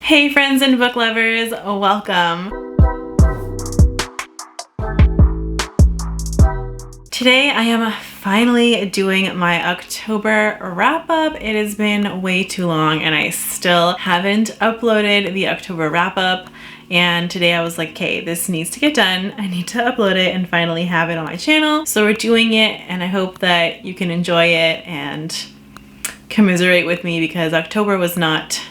Hey friends and book lovers, welcome. Today I am finally doing my October wrap up. It has been way too long and I still haven't uploaded the October wrap up. And today I was like, okay, this needs to get done. I need to upload it and finally have it on my channel. So we're doing it and I hope that you can enjoy it and commiserate with me because October was not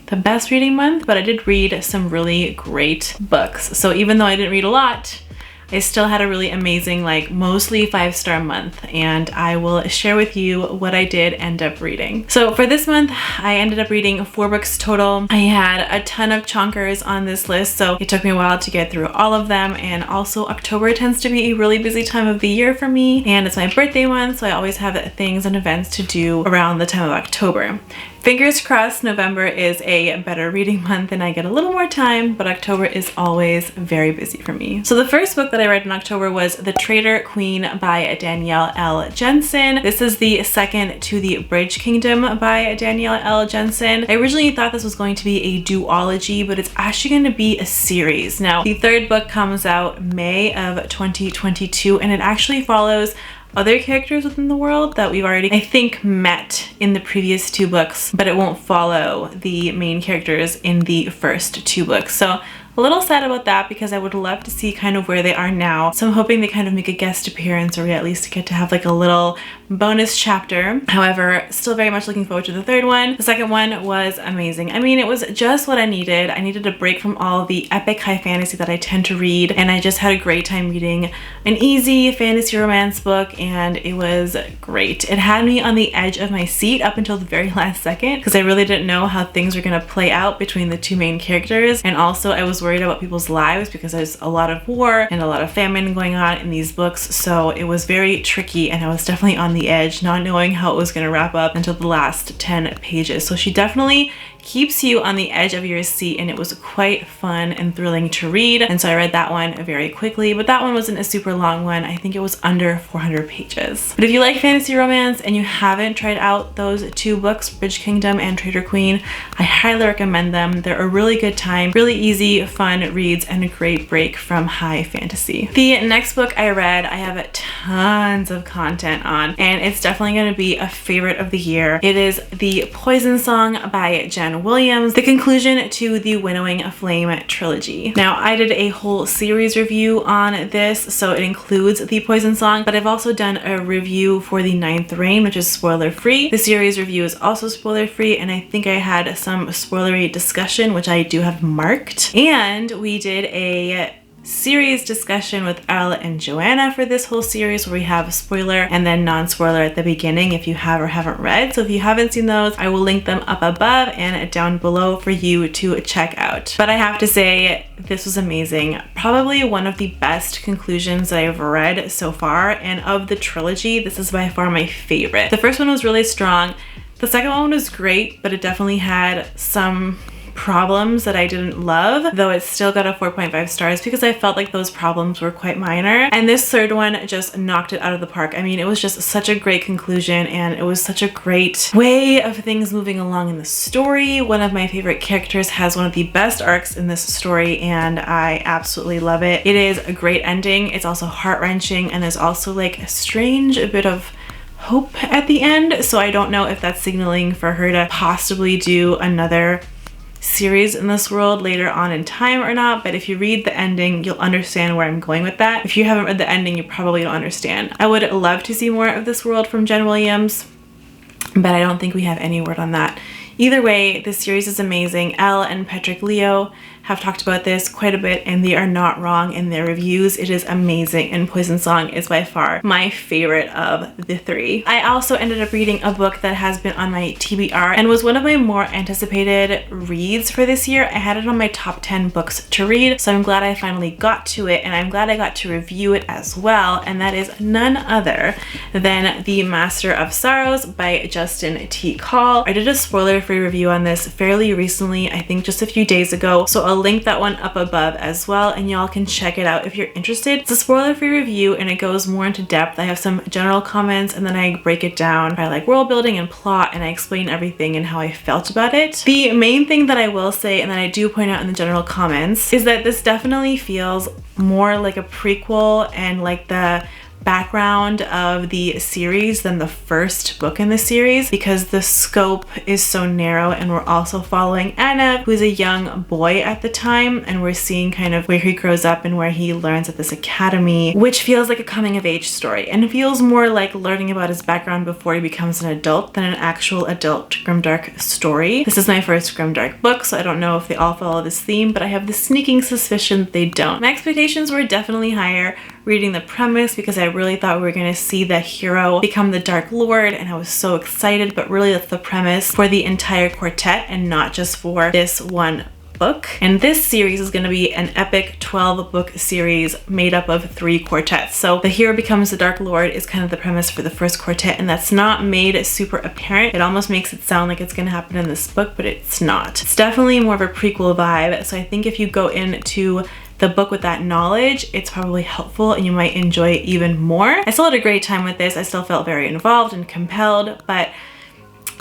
the best reading month, but I did read some really great books. So even though I didn't read a lot, I still had a really amazing, like mostly 5-star month, and I will share with you what I did end up reading. So for this month, I ended up reading 4 books total. I had a ton of chonkers on this list, so it took me a while to get through all of them. And also October tends to be a really busy time of the year for me, and it's my birthday month, so I always have things and events to do around the time of October. Fingers crossed November is a better reading month and I get a little more time, but October is always very busy for me. So the first book that I read in October was The Traitor Queen by Danielle L. Jensen. This is the second to The Bridge Kingdom by Danielle L. Jensen. I originally thought this was going to be a duology, but it's actually going to be a series. Now, the third book comes out May of 2022 and it actually follows other characters within the world that we've already, I think, met in the previous 2 books, but it won't follow the main characters in the first 2 books. So a little sad about that because I would love to see kind of where they are now. So I'm hoping they kind of make a guest appearance or we at least get to have like a little bonus chapter. However, still very much looking forward to the third one. The second one was amazing. I mean, it was just what I needed. I needed a break from all the epic high fantasy that I tend to read, and I just had a great time reading an easy fantasy romance book, and it was great. It had me on the edge of my seat up until the very last second because I really didn't know how things were going to play out between the 2 main characters, and also I was worried about people's lives because there's a lot of war and a lot of famine going on in these books, so it was very tricky and I was definitely on the edge, not knowing how it was going to wrap up until the last 10 pages. So she definitely keeps you on the edge of your seat, and it was quite fun and thrilling to read, and so I read that one very quickly, but that one wasn't a super long one. I think it was under 400 pages. But if you like fantasy romance and you haven't tried out those 2 books, Bridge Kingdom and Traitor Queen, I highly recommend them. They're a really good time, really easy, fun reads, and a great break from high fantasy. The next book I read, I have tons of content on, and it's definitely going to be a favorite of the year. It is The Poison Song by Jen Williams, the conclusion to the Winnowing Flame trilogy. Now, I did a whole series review on this, so it includes The Poison Song, but I've also done a review for The Ninth Reign, which is spoiler free. The series review is also spoiler free, and I think I had some spoilery discussion, which I do have marked. And we did a series discussion with Elle and Joana for this whole series where we have spoiler and then non-spoiler at the beginning if you have or haven't read. So if you haven't seen those, I will link them up above and down below for you to check out. But I have to say, this was amazing. Probably one of the best conclusions that I've read so far, and of the trilogy, this is by far my favorite. The first one was really strong. The second one was great, but it definitely had some problems that I didn't love, though it still got a 4.5 stars because I felt like those problems were quite minor. And this third one just knocked it out of the park. I mean, it was just such a great conclusion, and it was such a great way of things moving along in the story. One of my favorite characters has one of the best arcs in this story, and I absolutely love it. It is a great ending. It's also heart-wrenching, and there's also like a strange bit of hope at the end. So I don't know if that's signaling for her to possibly do another series in this world later on in time or not, but if you read the ending, you'll understand where I'm going with that. If you haven't read the ending, you probably don't understand. I would love to see more of this world from Jen Williams, but I don't think we have any word on that. Either way, this series is amazing. Elle and Patrick Leo have talked about this quite a bit, and they are not wrong in their reviews. It is amazing, and Poison Song is by far my favorite of the 3. I also ended up reading a book that has been on my TBR and was one of my more anticipated reads for this year. I had it on my top 10 books to read, so I'm glad I finally got to it, and I'm glad I got to review it as well, and that is none other than The Master of Sorrows by Justin T. Call. I did a spoiler spoiler-free review on this fairly recently, I think just a few days ago, so I'll link that one up above as well, and y'all can check it out if you're interested. It's a spoiler-free review and it goes more into depth. I have some general comments and then I break it down by like world building and plot, and I explain everything and how I felt about it. The main thing that I will say, and that I do point out in the general comments, is that this definitely feels more like a prequel and like the background of the series than the first book in the series, because the scope is so narrow, and we're also following Anna, who's a young boy at the time, and we're seeing kind of where he grows up and where he learns at this academy, which feels like a coming of age story, and it feels more like learning about his background before he becomes an adult than an actual adult grimdark story. This is my first grimdark book, so I don't know if they all follow this theme, but I have the sneaking suspicion that they don't. My expectations were definitely higher reading the premise, because I really thought we were going to see the hero become the Dark Lord, and I was so excited, but really that's the premise for the entire quartet and not just for this one book. And this series is going to be an epic 12-book series made up of 3 quartets. So the hero becomes the Dark Lord is kind of the premise for the first quartet, and that's not made super apparent. It almost makes it sound like it's going to happen in this book, but it's not. It's definitely more of a prequel vibe, so I think if you go into the book with that knowledge, it's probably helpful and you might enjoy it even more. I still had a great time with this. I still felt very involved and compelled, but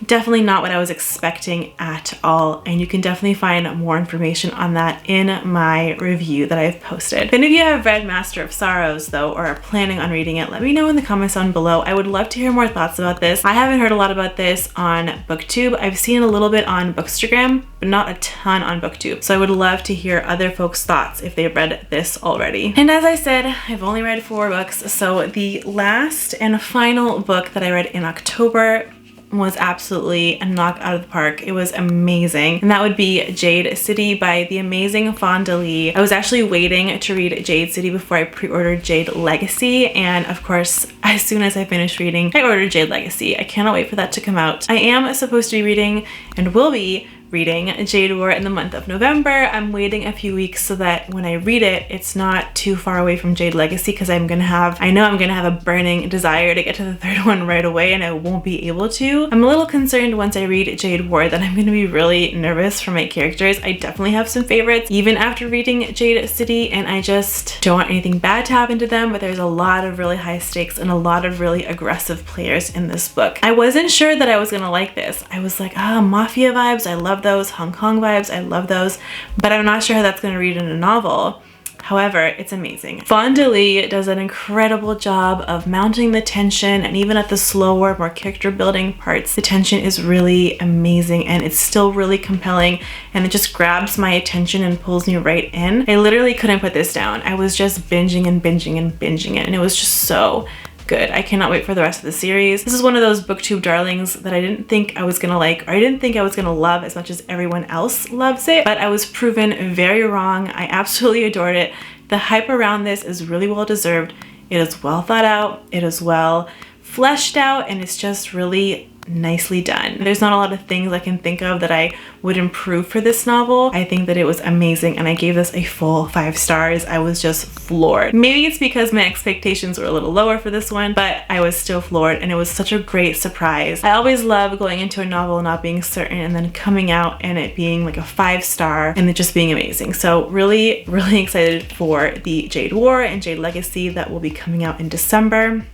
definitely not what I was expecting at all, and you can definitely find more information on that in my review that I've posted. If any of you have read Master of Sorrows though, or are planning on reading it, let me know in the comments down below. I would love to hear more thoughts about this. I haven't heard a lot about this on BookTube. I've seen a little bit on Bookstagram, but not a ton on BookTube, so I would love to hear other folks' thoughts if they've read this already. And as I said, I've only read 4 books, so the last and final book that I read in October was absolutely a knock out of the park. It was amazing, and that would be Jade City by the amazing Fonda Lee. I was actually waiting to read Jade City before I pre-ordered Jade Legacy, and of course as soon as I finished reading, I ordered Jade Legacy. I cannot wait for that to come out. I am supposed to be reading and will be reading Jade War in the month of November. I'm waiting a few weeks so that when I read it, it's not too far away from Jade Legacy, because I know I'm gonna have a burning desire to get to the 3rd one right away, and I won't be able to. I'm a little concerned once I read Jade War that I'm gonna be really nervous for my characters. I definitely have some favorites even after reading Jade City, and I just don't want anything bad to happen to them, but there's a lot of really high stakes and a lot of really aggressive players in this book. I wasn't sure that I was gonna like this. I was like, mafia vibes, I love those. Hong Kong vibes, I love those, but I'm not sure how that's going to read in a novel. However, it's amazing. Fonda Lee does an incredible job of mounting the tension, and even at the slower, more character building parts, the tension is really amazing, and it's still really compelling, and it just grabs my attention and pulls me right in. I literally couldn't put this down. I was just binging and binging and binging it, and it was just so good. I cannot wait for the rest of the series. This is one of those BookTube darlings that I didn't think I was gonna like, or I didn't think I was gonna love as much as everyone else loves it, but I was proven very wrong. I absolutely adored it. The hype around this is really well deserved. It is well thought out, it is well fleshed out, and it's just really nicely done. There's not a lot of things I can think of that I would improve for this novel. I think that it was amazing, and I gave this a full 5 stars. I was just floored. Maybe it's because my expectations were a little lower for this one, but I was still floored, and it was such a great surprise. I always love going into a novel not being certain and then coming out and it being like a 5-star and it just being amazing. So really, really excited for the Jade War and Jade Legacy that will be coming out in December,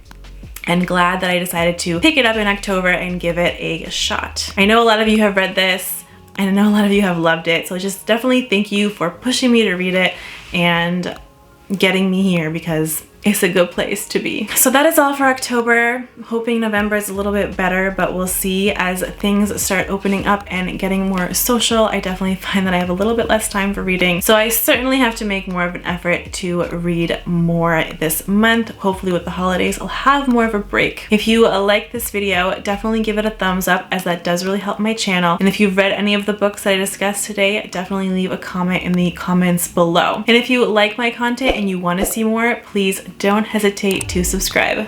and glad that I decided to pick it up in October and give it a shot. I know a lot of you have read this, and I know a lot of you have loved it, so just definitely thank you for pushing me to read it and getting me here, because it's a good place to be. So that is all for October. Hoping November is a little bit better, but we'll see as things start opening up and getting more social. I definitely find that I have a little bit less time for reading, so I certainly have to make more of an effort to read more this month. Hopefully with the holidays I'll have more of a break. If you like this video, definitely give it a thumbs up, as that does really help my channel. And if you've read any of the books that I discussed today, definitely leave a comment in the comments below. And if you like my content and you want to see more, please don't hesitate to subscribe.